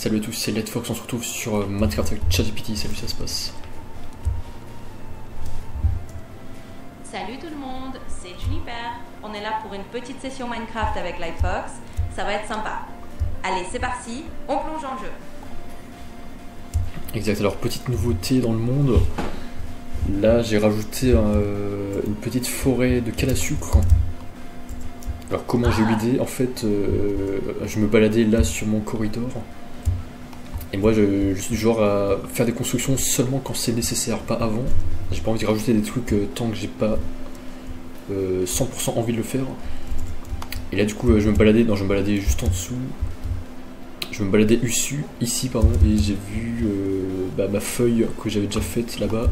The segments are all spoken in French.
Salut à tous, c'est Letfox, on se retrouve sur Minecraft avec ChatGPT, salut, ça se passe. Salut tout le monde, c'est Juniper. On est là pour une petite session Minecraft avec Lightfox. Ça va être sympa. Allez, c'est parti, on plonge en jeu. Exact, alors petite nouveauté dans le monde. Là j'ai rajouté une petite forêt de canne à sucre. Alors comment j'ai eu l'idée? En fait, je me baladais là sur mon corridor. Et moi je suis du genre à faire des constructions seulement quand c'est nécessaire, pas avant. J'ai pas envie de rajouter des trucs tant que j'ai pas 100% envie de le faire. Et là du coup je me baladais juste en dessous. Je me baladais ici pardon, et j'ai vu ma feuille que j'avais déjà faite là-bas.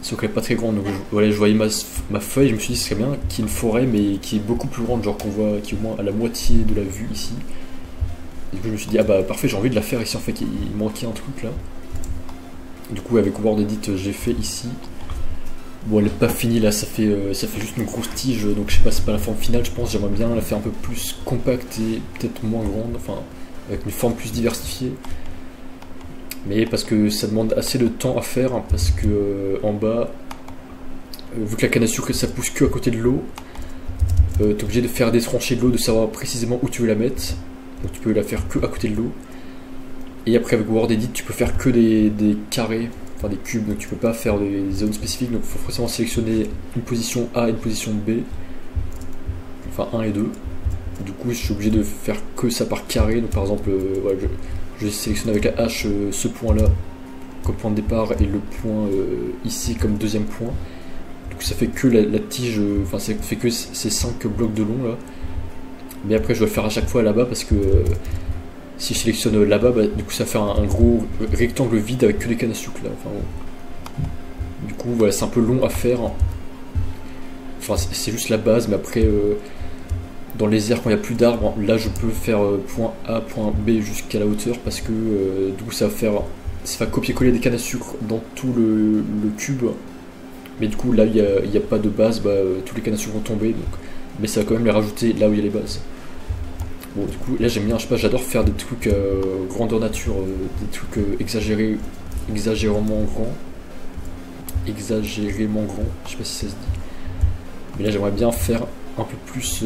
Sauf qu'elle est pas très grande, donc voilà, je voyais ma feuille, je me suis dit ce serait bien qu'il y ait une forêt mais qui est beaucoup plus grande, genre qu'on voit, qui est au moins à la moitié de la vue ici. Et du coup je me suis dit ah bah parfait, j'ai envie de la faire ici, en fait il manquait un truc là. Du coup avec Word Edit j'ai fait ici. Bon elle est pas finie là, ça fait juste une grosse tige, donc je sais pas, c'est pas la forme finale je pense, j'aimerais bien la faire un peu plus compacte et peut-être moins grande, enfin avec une forme plus diversifiée. Mais parce que ça demande assez de temps à faire, hein, parce que en bas, vu que la canne à sucre ça pousse que à côté de l'eau, t'es obligé de faire des tranchées de l'eau, de savoir précisément où tu veux la mettre. Donc tu peux la faire que à côté de l'eau. Et après avec Word Edit tu peux faire que des carrés, enfin des cubes, donc tu peux pas faire des zones spécifiques, donc il faut forcément sélectionner une position A et une position B, enfin 1 et 2. Du coup je suis obligé de faire que ça par carré, donc par exemple voilà, je sélectionne avec la hache ce point là comme point de départ et le point ici comme deuxième point. Du coup ça fait que la tige, enfin ça fait que ces 5 blocs de long là. Mais après je dois le faire à chaque fois là-bas parce que si je sélectionne là-bas, du coup ça va faire un gros rectangle vide avec que des cannes à sucre là. Enfin, du coup voilà, c'est un peu long à faire. Enfin c'est juste la base, mais après dans les airs quand il n'y a plus d'arbres, là je peux faire point A, point B jusqu'à la hauteur parce que du coup ça va copier-coller des cannes à sucre dans tout le cube. Mais du coup là il n'y a pas de base, tous les cannes à sucre vont tomber, donc, mais ça va quand même les rajouter là où il y a les bases. Bon du coup là j'aime bien, je sais pas, j'adore faire des trucs grandeur nature, des trucs exagérément grands, je sais pas si ça se dit. Mais là j'aimerais bien faire un peu plus,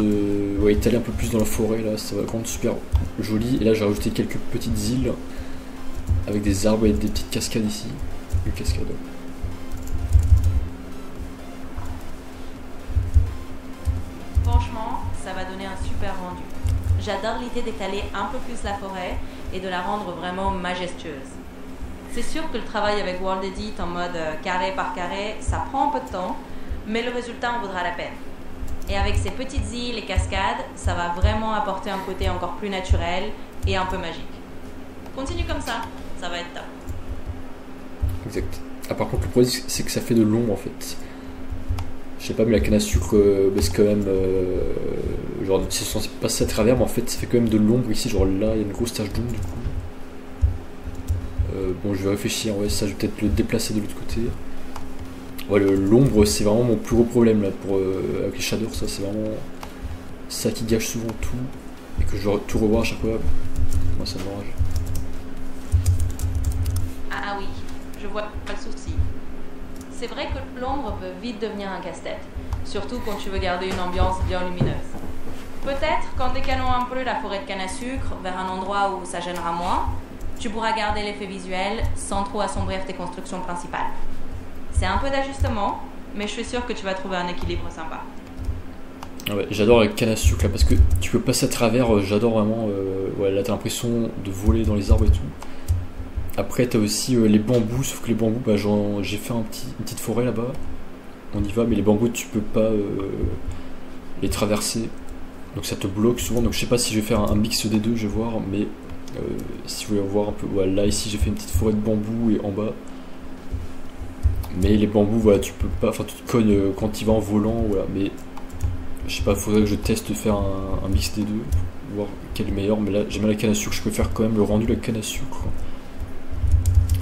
étaler un peu plus dans la forêt, là ça va rendre super joli. Et là j'ai rajouté quelques petites îles avec des arbres et des petites cascades ici. Une cascade. Franchement, ça va donner un super rendu. J'adore l'idée d'étaler un peu plus la forêt et de la rendre vraiment majestueuse. C'est sûr que le travail avec Word Edit en mode carré par carré, ça prend un peu de temps, mais le résultat en vaudra la peine. Et avec ces petites îles et cascades, ça va vraiment apporter un côté encore plus naturel et un peu magique. Continue comme ça va être top. Exact. Ah par contre le problème c'est que ça fait de l'ombre en fait. Je sais pas, mais la canne à sucre c'est quand même genre c'est censé passer à travers, mais en fait ça fait quand même de l'ombre ici, genre là il y a une grosse tache d'ombre du coup. Bon je vais réfléchir, ouais ça je vais peut-être le déplacer de l'autre côté. Ouais, l'ombre c'est vraiment mon plus gros problème là avec les shaders, ça c'est vraiment ça qui gâche souvent tout et que je dois tout revoir à chaque fois. Moi ça m'enrage. Ah oui, je vois pas le souci. C'est vrai que l'ombre peut vite devenir un casse-tête, surtout quand tu veux garder une ambiance bien lumineuse. Peut-être qu'en décalant un peu la forêt de canne à sucre vers un endroit où ça gênera moins, tu pourras garder l'effet visuel sans trop assombrir tes constructions principales. C'est un peu d'ajustement, mais je suis sûre que tu vas trouver un équilibre sympa. Ouais, j'adore la canne à sucre là parce que tu peux passer à travers, j'adore vraiment, ouais, là t'as l'impression de voler dans les arbres et tout. Après t'as aussi les bambous, sauf que les bambous, j'ai fait une petite forêt là-bas, on y va, mais les bambous tu peux pas les traverser, donc ça te bloque souvent, donc je sais pas si je vais faire un mix des deux, je vais voir, mais si vous voulez voir un peu, voilà, là ici j'ai fait une petite forêt de bambous et en bas. Mais les bambous, voilà, tu peux pas, enfin tu te cognes quand tu vas en volant, voilà, mais je sais pas, faudrait que je teste faire un mix des deux, voir quel est le meilleur, mais là j'aime bien la canne à sucre, je peux faire quand même le rendu de la canne à sucre.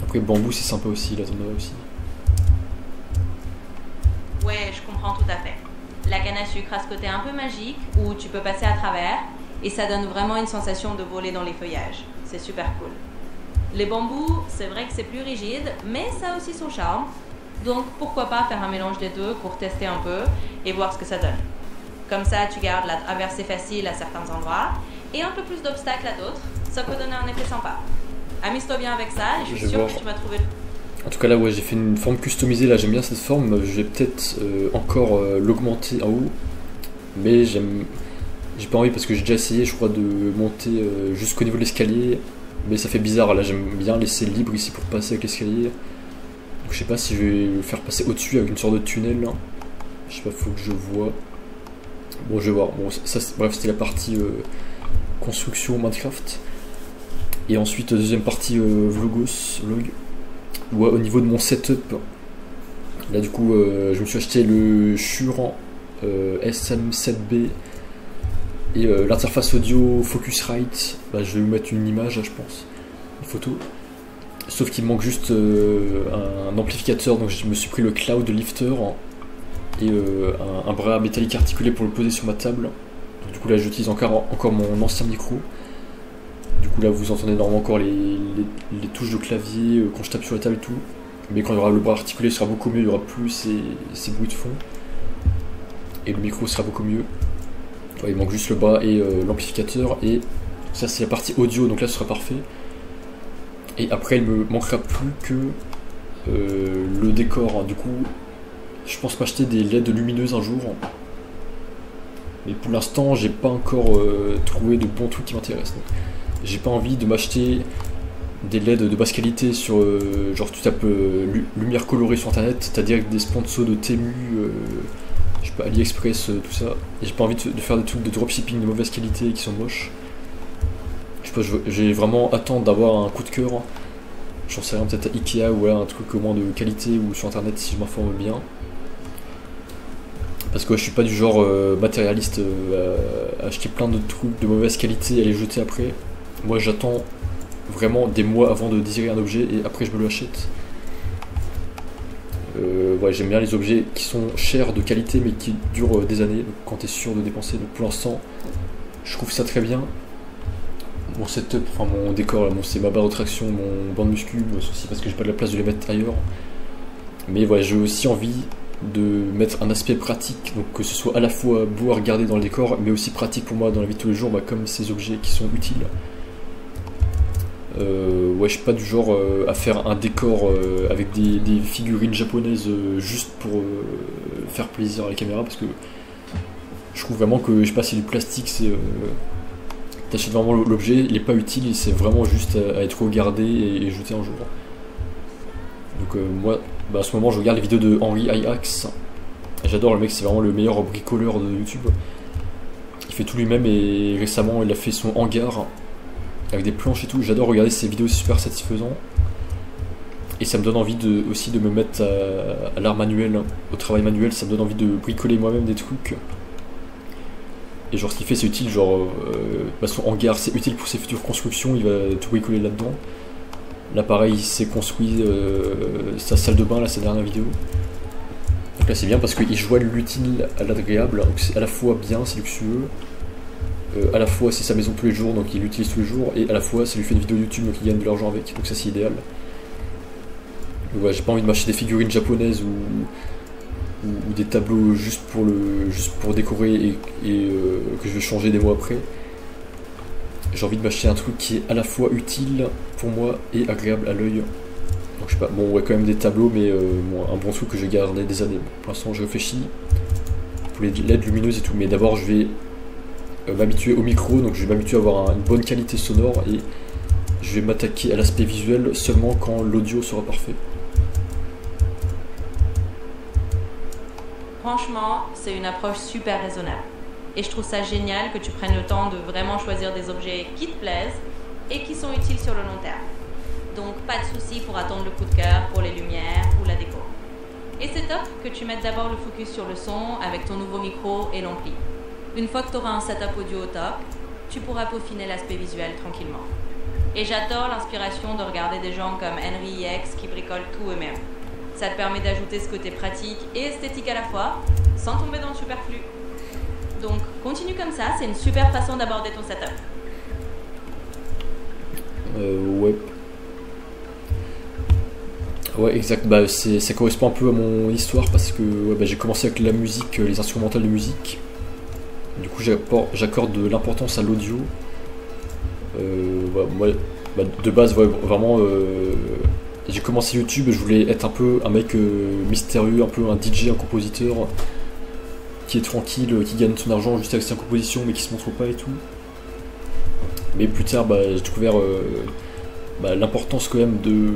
Après bambou c'est sympa aussi, là t'en as aussi. Ouais, je comprends tout à fait. La canne à sucre a ce côté un peu magique où tu peux passer à travers, et ça donne vraiment une sensation de voler dans les feuillages. C'est super cool. Les bambous, c'est vrai que c'est plus rigide, mais ça a aussi son charme. Donc pourquoi pas faire un mélange des deux pour tester un peu et voir ce que ça donne. Comme ça, tu gardes la traversée facile à certains endroits et un peu plus d'obstacles à d'autres. Ça peut donner un effet sympa. Amuse-toi bien avec ça et je suis sûre que tu vas trouver... En tout cas là, ouais, j'ai fait une forme customisée, là j'aime bien cette forme. Je vais peut-être encore l'augmenter en haut. Mais j'ai pas envie parce que j'ai déjà essayé, je crois, de monter jusqu'au niveau de l'escalier. Mais ça fait bizarre, là j'aime bien laisser libre ici pour passer avec l'escalier. Donc je sais pas si je vais le faire passer au-dessus avec une sorte de tunnel là. Je sais pas, faut que je vois. Bon, je vais voir. Bon, ça, bref, c'était la partie construction Minecraft. Et ensuite, deuxième partie vlog. Ouais, au niveau de mon setup, là du coup, je me suis acheté le Shure SM7B et l'interface audio Focusrite. Bah, je vais vous mettre une image, là, je pense, une photo. Sauf qu'il manque juste un amplificateur, donc je me suis pris le Cloud Lifter et un bras métallique articulé pour le poser sur ma table. Donc, du coup là j'utilise encore mon ancien micro. Du coup là vous entendez normalement encore les touches de clavier quand je tape sur la table et tout. Mais quand il y aura le bras articulé, ce sera beaucoup mieux, il n'y aura plus ces bruits de fond. Et le micro sera beaucoup mieux. Ouais, il manque juste le bras et l'amplificateur. Et ça c'est la partie audio, donc là ce sera parfait. Et après il me manquera plus que le décor. Du coup je pense m'acheter des LED lumineuses un jour. Mais pour l'instant j'ai pas encore trouvé de bons trucs qui m'intéressent. J'ai pas envie de m'acheter des LED de basse qualité sur genre tu tapes lumière colorée sur internet, t'as direct des sponsors de Temu, je sais pas, AliExpress, tout ça. Et j'ai pas envie de faire des trucs de dropshipping de mauvaise qualité qui sont moches. Je sais pas, j'ai vraiment attendre d'avoir un coup de cœur. J'en sais rien, peut-être à Ikea ou un truc au moins de qualité ou sur internet si je m'informe bien. Parce que je suis pas du genre matérialiste à acheter plein de trucs de mauvaise qualité et à les jeter après. Moi j'attends vraiment des mois avant de désirer un objet et après je me l'achète. Ouais, j'aime bien les objets qui sont chers de qualité mais qui durent des années, donc quand tu es sûr de dépenser. Donc pour l'instant je trouve ça très bien. Mon setup, enfin mon décor là, c'est ma barre de traction, mon banc de muscu, c'est aussi parce que j'ai pas de la place de les mettre ailleurs. Mais voilà, j'ai aussi envie de mettre un aspect pratique, donc que ce soit à la fois beau à regarder dans le décor mais aussi pratique pour moi dans la vie de tous les jours, comme ces objets qui sont utiles. Ouais, je suis pas du genre à faire un décor avec des figurines japonaises juste pour faire plaisir à la caméra, parce que je trouve vraiment que, je sais pas, c'est du plastique, c'est t'achètes vraiment l'objet, il est pas utile, c'est vraiment juste à être regardé et jeté un jour. Donc moi, à ce moment je regarde les vidéos de Henry Iax. J'adore le mec, c'est vraiment le meilleur bricoleur de YouTube. Il fait tout lui-même et récemment il a fait son hangar avec des planches et tout. J'adore regarder ses vidéos, c'est super satisfaisant. Et ça me donne envie aussi de me mettre à l'art manuel, au travail manuel. Ça me donne envie de bricoler moi-même des trucs. Et genre ce qu'il fait c'est utile, genre son hangar c'est utile pour ses futures constructions, il va tout bricoler là-dedans. Là pareil il s'est construit sa salle de bain, là sa dernière vidéo. Donc là c'est bien parce qu'il joigne l'utile à l'agréable, donc c'est à la fois bien, c'est luxueux, à la fois c'est sa maison tous les jours donc il l'utilise tous les jours, et à la fois ça lui fait une vidéo YouTube donc il gagne de l'argent avec, donc ça c'est idéal. Donc ouais, j'ai pas envie de m'acheter des figurines japonaises ou des tableaux juste pour décorer et que je vais changer des mois après. J'ai envie de m'acheter un truc qui est à la fois utile pour moi et agréable à l'œil. Donc je sais pas, bon ouais quand même des tableaux mais un bon truc que je vais garder des années. Pour l'instant je réfléchis pour les LED lumineuses et tout, mais d'abord je vais m'habituer au micro, donc je vais m'habituer à avoir une bonne qualité sonore et je vais m'attaquer à l'aspect visuel seulement quand l'audio sera parfait. Franchement, c'est une approche super raisonnable. Et je trouve ça génial que tu prennes le temps de vraiment choisir des objets qui te plaisent et qui sont utiles sur le long terme. Donc pas de souci pour attendre le coup de cœur pour les lumières ou la déco. Et c'est top que tu mettes d'abord le focus sur le son avec ton nouveau micro et l'ampli. Une fois que tu auras un setup audio au top, tu pourras peaufiner l'aspect visuel tranquillement. Et j'adore l'inspiration de regarder des gens comme Henry Iax qui bricolent tout eux-mêmes. Ça te permet d'ajouter ce côté pratique et esthétique à la fois, sans tomber dans le superflu. Donc continue comme ça, c'est une super façon d'aborder ton setup. Ouais. Ouais, exact. Bah, ça correspond un peu à mon histoire parce que ouais, bah, j'ai commencé avec la musique, les instrumentales de musique. Du coup, j'accorde de l'importance à l'audio. Ouais, moi, bah, de base, ouais, vraiment, j'ai commencé YouTube. Je voulais être un peu un mec mystérieux, un peu un DJ, un compositeur qui est tranquille, qui gagne son argent juste avec sa composition, mais qui se montre pas et tout. Mais plus tard, bah, j'ai découvert l'importance quand même de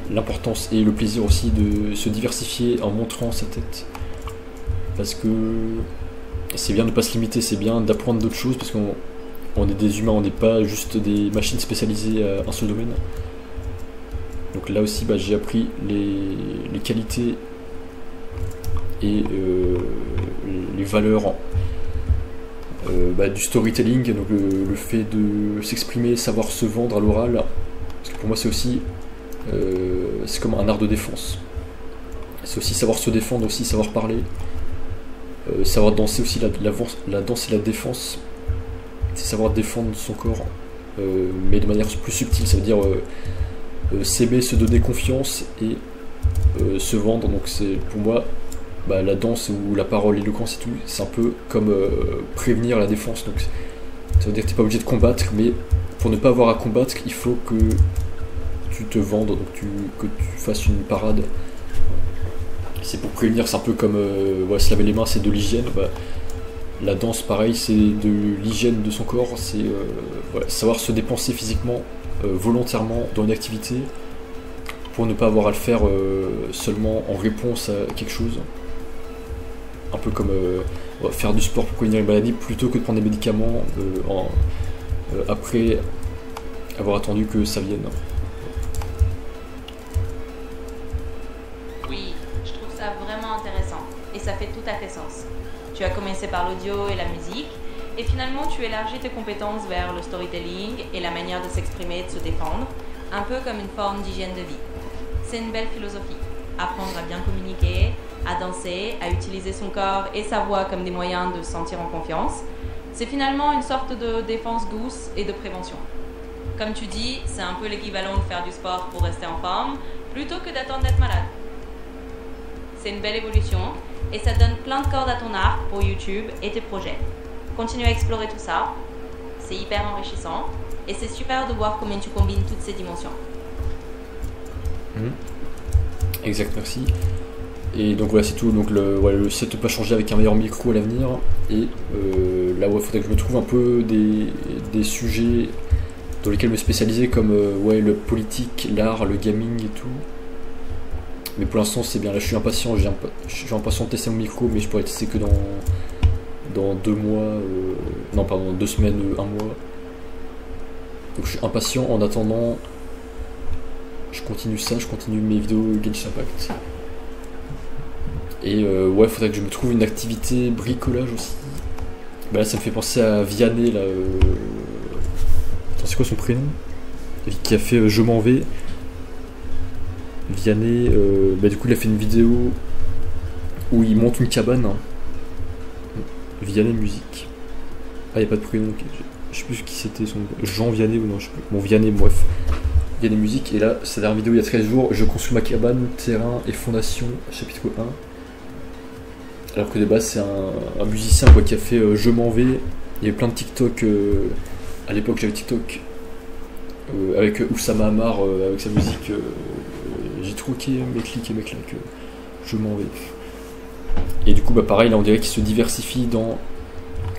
l'importance et le plaisir aussi de se diversifier en montrant sa tête, parce que c'est bien de ne pas se limiter, c'est bien d'apprendre d'autres choses parce qu'on est des humains, on n'est pas juste des machines spécialisées à un seul domaine. Donc là aussi j'ai appris les qualités et les valeurs du storytelling, donc le fait de s'exprimer, savoir se vendre à l'oral, parce que pour moi c'est aussi c'est comme un art de défense. C'est aussi savoir se défendre, aussi savoir parler, savoir danser aussi, la danse et la défense, c'est savoir défendre son corps, mais de manière plus subtile, ça veut dire s'aimer, se donner confiance et se vendre. Donc c'est pour moi la danse ou la parole, l'éloquence et tout, c'est un peu comme prévenir la défense. Donc ça veut dire que t'es pas obligé de combattre, mais pour ne pas avoir à combattre, il faut que tu te vendes, donc que tu fasses une parade. C'est pour prévenir, c'est un peu comme se laver les mains, c'est de l'hygiène. La danse, pareil, c'est de l'hygiène de son corps, c'est savoir se dépenser physiquement, volontairement dans une activité, pour ne pas avoir à le faire seulement en réponse à quelque chose. Un peu comme faire du sport pour prévenir une maladie plutôt que de prendre des médicaments après avoir attendu que ça vienne. Oui, je trouve ça vraiment intéressant et ça fait tout à fait sens. Tu as commencé par l'audio et la musique et finalement tu élargis tes compétences vers le storytelling et la manière de s'exprimer et de se défendre, un peu comme une forme d'hygiène de vie. C'est une belle philosophie. Apprendre à bien communiquer, à danser, à utiliser son corps et sa voix comme des moyens de se sentir en confiance. C'est finalement une sorte de défense douce et de prévention. Comme tu dis, c'est un peu l'équivalent de faire du sport pour rester en forme, plutôt que d'attendre d'être malade. C'est une belle évolution et ça donne plein de cordes à ton arc pour YouTube et tes projets. Continue à explorer tout ça, c'est hyper enrichissant et c'est super de voir comment tu combines toutes ces dimensions. Exact, merci. Et donc voilà, c'est tout. Donc le setup a changé avec un meilleur micro à l'avenir. Et là, il faudrait que je me trouve un peu des sujets dans lesquels me spécialiser, comme le politique, l'art, le gaming et tout. Mais pour l'instant, c'est bien. Là, je suis impatient. Je suis impatient de tester mon micro, mais je pourrais tester que dans 2 mois. Non, pardon, 2 semaines, 1 mois. Donc je suis impatient. En attendant, je continue mes vidéos Genshin Impact. Et faudrait que je me trouve une activité bricolage aussi. Là, ça me fait penser à Vianney, là. Attends, c'est quoi son prénom? Qui a fait Je m'en vais. Vianney, du coup, il a fait une vidéo où il monte une cabane. Vianney Musique. Ah, il n'y a pas de prénom. Je sais plus qui c'était son. Jean Vianney ou non, je sais plus. Bon, Vianney, bref. Vianney Musique. Et là, sa dernière vidéo il y a 13 jours. Je construis ma cabane, terrain et fondation, chapitre 1. Alors que de base c'est un musicien qui a fait Je m'en vais. Il y avait plein de TikTok, à l'époque j'avais TikTok avec Oussama Hamar avec sa musique, j'ai troqué mes clics et mes claques, Je m'en vais. Et du coup pareil, là on dirait qu'il se diversifie dans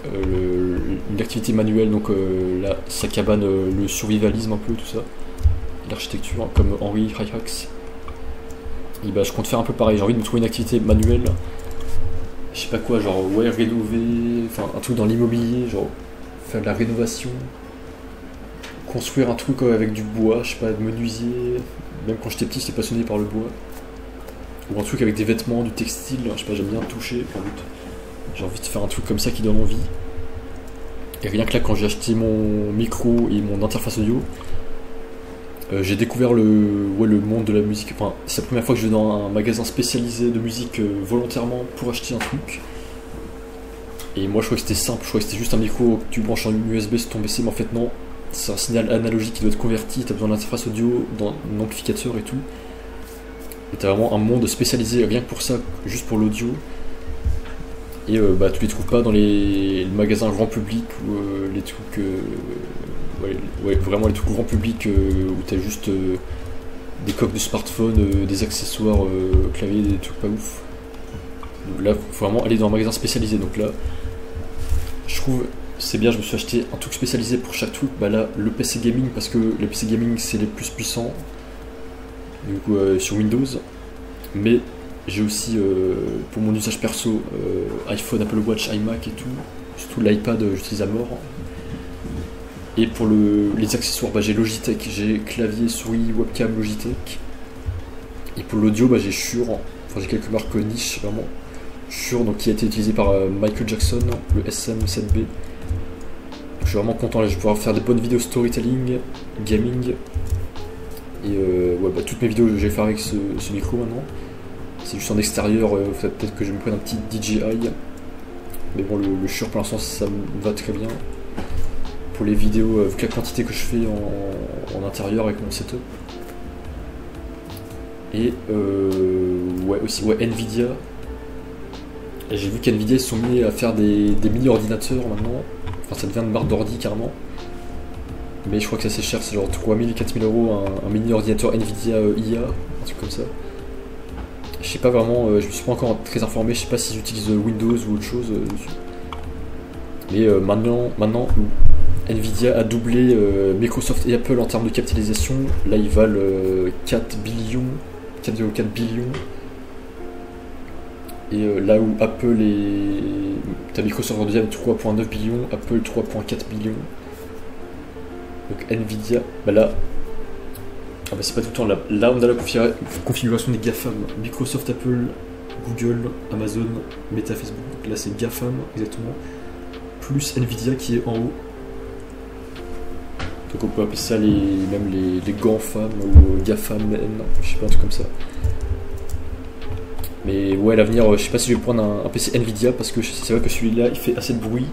une activité manuelle, donc sa cabane, le survivalisme un peu, tout ça, l'architecture, hein, comme Henri Hyrax. Et je compte faire un peu pareil, j'ai envie de me trouver une activité manuelle. Je sais pas quoi, genre rénover, enfin un truc dans l'immobilier, genre faire de la rénovation, construire un truc avec du bois, je sais pas, de menuisier. Même quand j'étais petit, j'étais passionné par le bois. Ou un truc avec des vêtements, du textile, je sais pas, j'aime bien toucher. J'ai envie de faire un truc comme ça qui donne envie. Et rien que là, quand j'ai acheté mon micro et mon interface audio, J'ai découvert le monde de la musique. Enfin, c'est la première fois que je vais dans un magasin spécialisé de musique volontairement pour acheter un truc. Et moi je crois que c'était simple, je crois que c'était juste un micro que tu branches en USB sur ton PC, mais en fait non. C'est un signal analogique qui doit être converti, t'as besoin d'interface audio, d'un amplificateur et tout. Et t'as vraiment un monde spécialisé rien que pour ça, juste pour l'audio. Et bah tu les trouves pas dans les magasins grand public ou les trucs vraiment les trucs grand public où t'as juste des coques de smartphone, des accessoires clavier, des trucs pas ouf. Donc là faut vraiment aller dans un magasin spécialisé. Donc là je trouve c'est bien, je me suis acheté un truc spécialisé pour chaque truc. Bah là le PC gaming, parce que les PC gaming c'est les plus puissants du coup sur Windows. Mais j'ai aussi pour mon usage perso iPhone, Apple Watch, iMac et tout. Surtout l'iPad j'utilise à mort. Et pour les accessoires, bah, j'ai Logitech, j'ai clavier, souris, webcam Logitech. Et pour l'audio, bah, j'ai Shure, enfin j'ai quelques marques niche vraiment. Shure, donc, qui a été utilisé par Michael Jackson, le SM7B. Donc, je suis vraiment content, là je vais pouvoir faire des bonnes vidéos storytelling, gaming. Et ouais, bah, toutes mes vidéos je vais faire avec ce micro maintenant. C'est juste en extérieur, peut-être que je me prenne un petit DJI. Mais bon, le Shure pour l'instant ça me va très bien. Pour les vidéos, vu la quantité que je fais en intérieur avec mon setup. Et ouais, aussi ouais, Nvidia. J'ai vu qu'Nvidia ils se sont mis à faire des mini ordinateurs maintenant. Enfin, ça devient une marque d'ordi carrément. Mais je crois que c'est assez cher, c'est genre 3000 4000 euros un mini ordinateur Nvidia IA, un truc comme ça. Je sais pas vraiment, je me suis pas encore très informé, je sais pas s'ils utilisent Windows ou autre chose dessus. Mais maintenant Nvidia a doublé Microsoft et Apple en termes de capitalisation. Là ils valent 4,4 billions. Et là où Apple et t'as Microsoft en deuxième 3,9 billions, Apple 3,4 billions. Donc Nvidia, bah là, ah bah c'est pas tout le temps là. Là on a la configuration des GAFAM, Microsoft, Apple, Google, Amazon, Meta, Facebook. Donc là c'est GAFAM exactement, plus Nvidia qui est en haut. Donc on peut appeler ça même les GANFAM ou GAFAM, je sais pas, un truc comme ça. Mais ouais, à l'avenir, je sais pas si je vais prendre un PC Nvidia parce que c'est vrai que celui-là il fait assez de bruit.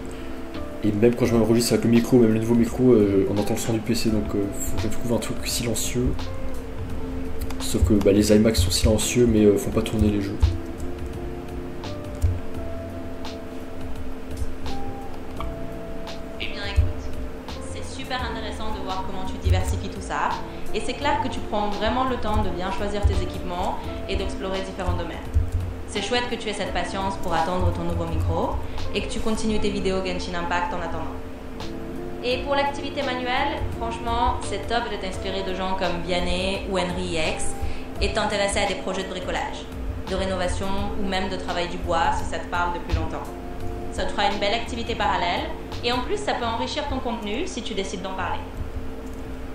Et même quand je m'enregistre avec le micro, même le nouveau micro, on entend le son du PC, donc faut que je trouve un truc silencieux. Sauf que bah, les iMac sont silencieux mais font pas tourner les jeux. Eh bien écoute, c'est super intéressant de voir comment tu diversifies tout ça. Et c'est clair que tu prends vraiment le temps de bien choisir tes équipements et d'explorer différents domaines. C'est chouette que tu aies cette patience pour attendre ton nouveau micro et que tu continues tes vidéos Genshin Impact en attendant. Et pour l'activité manuelle, franchement, c'est top de t'inspirer de gens comme Vianney ou Henry X et t'intéresser à des projets de bricolage, de rénovation ou même de travail du bois si ça te parle depuis longtemps. Ça te fera une belle activité parallèle et en plus ça peut enrichir ton contenu si tu décides d'en parler.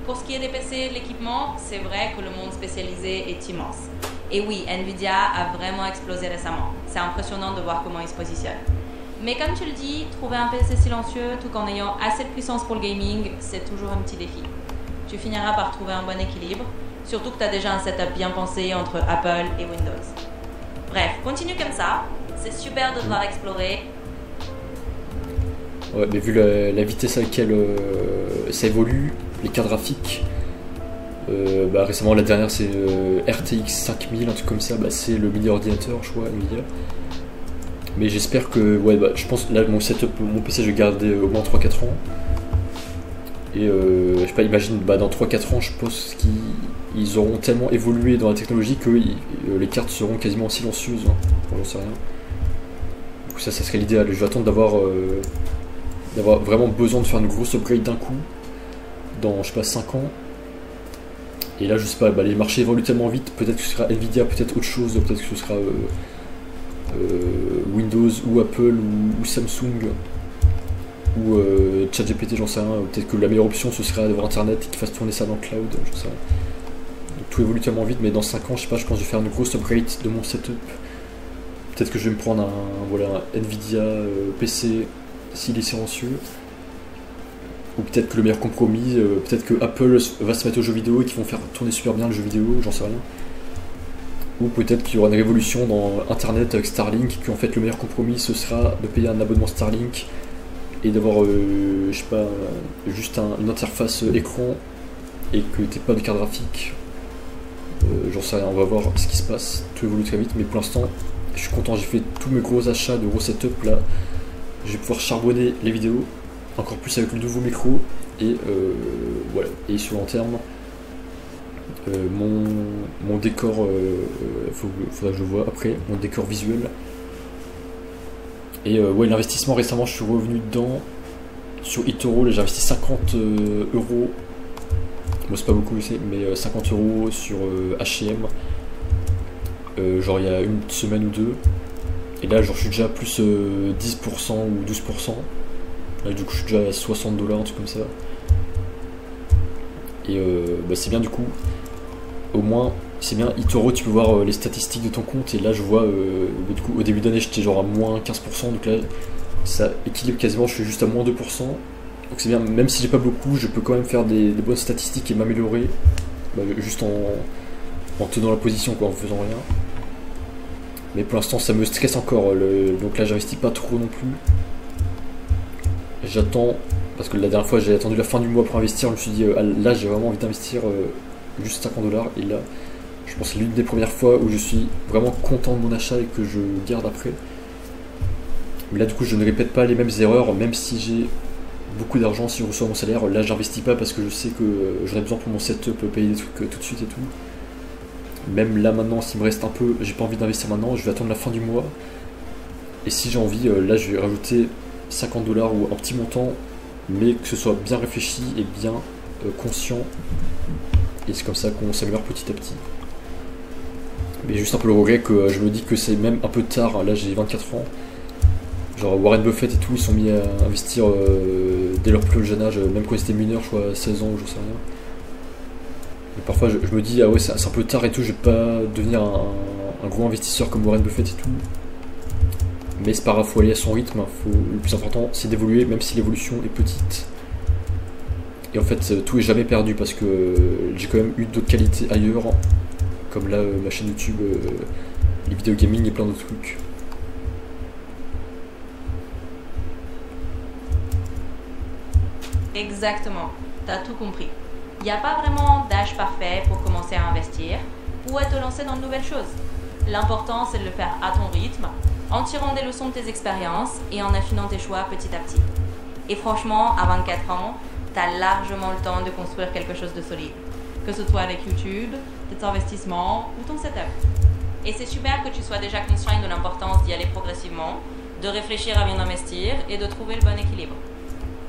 Pour ce qui est des PC et de l'équipement, c'est vrai que le monde spécialisé est immense. Et oui, Nvidia a vraiment explosé récemment. C'est impressionnant de voir comment ils se positionnent. Mais comme tu le dis, trouver un PC silencieux tout en ayant assez de puissance pour le gaming, c'est toujours un petit défi. Tu finiras par trouver un bon équilibre, surtout que tu as déjà un setup bien pensé entre Apple et Windows. Bref, continue comme ça. C'est super de devoir explorer. Ouais, mais vu la vitesse à laquelle ça évolue, les cartes graphiques, bah récemment la dernière c'est RTX 5000, un truc comme ça, bah c'est le mini ordinateur je crois, Nvidia. Mais j'espère que, ouais bah je pense là mon setup, mon PC je vais garder au moins 3-4 ans. Et je sais pas, imagine bah dans 3-4 ans je pense qu'ils auront tellement évolué dans la technologie que les cartes seront quasiment silencieuses, hein. J'en sais rien. Du coup ça serait l'idéal, je vais attendre d'avoir vraiment besoin de faire une grosse upgrade d'un coup dans je sais pas 5 ans. Et là je sais pas, bah, les marchés évoluent tellement vite, peut-être que ce sera Nvidia, peut-être autre chose, peut-être que ce sera Windows ou Apple ou Samsung ou ChatGPT, j'en sais rien. Peut-être que la meilleure option ce serait d'avoir internet et qu'il fasse tourner ça dans le cloud, j'en sais rien. Donc, tout évolue tellement vite, mais dans 5 ans je sais pas, je pense que je vais faire une grosse upgrade de mon setup. Peut-être que je vais me prendre un Nvidia PC s'il est silencieux. ou peut-être que le meilleur compromis, peut-être que Apple va se mettre aux jeux vidéo et qu'ils vont faire tourner super bien le jeu vidéo, j'en sais rien. Ou peut-être qu'il y aura une révolution dans Internet avec Starlink, qu'en fait le meilleur compromis ce sera de payer un abonnement Starlink et d'avoir, je sais pas, juste une interface écran et que t'aies pas de carte graphique. J'en sais rien, on va voir ce qui se passe, tout évolue très vite, mais pour l'instant je suis content, j'ai fait tous mes gros achats de gros setup là, je vais pouvoir charbonner les vidéos, encore plus avec le nouveau micro, et voilà, et sur le long terme, mon décor, faudra que je le vois après, mon décor visuel. Et ouais, l'investissement récemment, je suis revenu dedans. Sur eToro, là j'ai investi 50 euros. Moi c'est pas beaucoup, je sais, mais 50 euros sur H&M. Genre il y a une semaine ou deux. Et là, genre je suis déjà à plus 10% ou 12%. Là, du coup, je suis déjà à 60 $, un truc comme ça. Et bah, c'est bien du coup. Au moins, c'est bien, eToro, tu peux voir les statistiques de ton compte. Et là, je vois, du coup, au début d'année, j'étais genre à moins 15%. Donc là, ça équilibre quasiment, je suis juste à moins 2%. Donc c'est bien, même si j'ai pas beaucoup, je peux quand même faire des bonnes statistiques et m'améliorer. Bah, juste en tenant la position, quoi, en faisant rien. Mais pour l'instant, ça me stresse encore. Donc là, j'investis pas trop non plus. J'attends, parce que la dernière fois, j'ai attendu la fin du mois pour investir. Je me suis dit, là, j'ai vraiment envie d'investir juste 50 $. Et là, je pense que c'est l'une des premières fois où je suis vraiment content de mon achat et que je garde après. Mais là, du coup, je ne répète pas les mêmes erreurs, même si j'ai beaucoup d'argent, si je reçois mon salaire. Là, j'investis pas parce que je sais que j'en ai besoin pour mon setup, payer des trucs tout de suite et tout. Même là maintenant, s'il me reste un peu, j'ai pas envie d'investir maintenant, je vais attendre la fin du mois. Et si j'ai envie, là je vais rajouter 50 $ ou un petit montant, mais que ce soit bien réfléchi et bien conscient. Et c'est comme ça qu'on s'améliore petit à petit. Mais juste un peu le regret que je me dis que c'est même un peu tard, là j'ai 24 ans. Genre Warren Buffett et tout, ils sont mis à investir dès leur plus jeune âge, même quand ils étaient mineurs, je crois 16 ans ou je sais rien. Et parfois je me dis, ah ouais, c'est un peu tard et tout, je vais pas devenir un gros investisseur comme Warren Buffett et tout. Mais c'est pas grave, faut aller à son rythme, le plus important c'est d'évoluer, même si l'évolution est petite. Et en fait, tout est jamais perdu parce que j'ai quand même eu d'autres qualités ailleurs, comme là, ma chaîne YouTube, les vidéos gaming et plein d'autres trucs. Exactement, t'as tout compris. Il n'y a pas vraiment d'âge parfait pour commencer à investir ou à te lancer dans de nouvelles choses. L'important, c'est de le faire à ton rythme, en tirant des leçons de tes expériences et en affinant tes choix petit à petit. Et franchement, à 24 ans, t'as largement le temps de construire quelque chose de solide, que ce soit avec YouTube, tes investissements ou ton setup. Et c'est super que tu sois déjà conscient de l'importance d'y aller progressivement, de réfléchir à bien investir et de trouver le bon équilibre.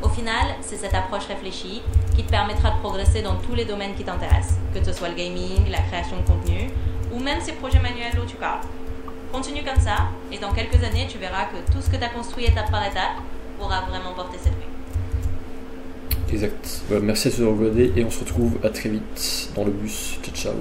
Au final, c'est cette approche réfléchie qui te permettra de progresser dans tous les domaines qui t'intéressent, que ce soit le gaming, la création de contenu, ou même ces projets manuels dont tu parles. Continue comme ça, et dans quelques années, tu verras que tout ce que tu as construit étape par étape pourra vraiment porter ses fruits. Exact. Merci à tous d'avoir regardé, et on se retrouve à très vite dans le bus. Ciao, ciao.